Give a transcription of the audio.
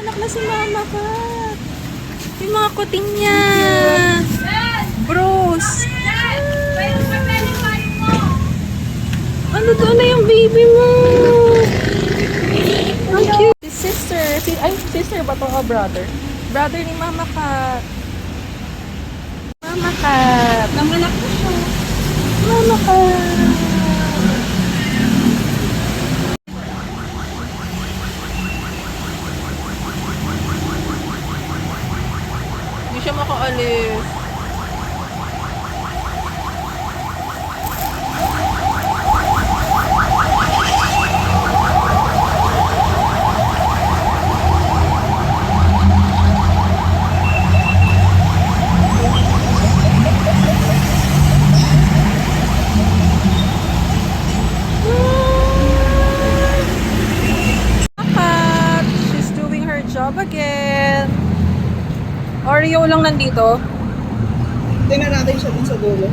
Anak na si mama ka. Yung mga kuting niya. Bros. Ano doon na yung baby mo? Ang cute. Si sister. Ay, sister ba to? Oh, brother. Brother ni Mama Kat. Mama Kat. Nanganak ko siya. Mama Kat. Hindi siya makaalis. She's doing her job again. Oreo lang nandito. Tingnan natin siya dun sa dulo.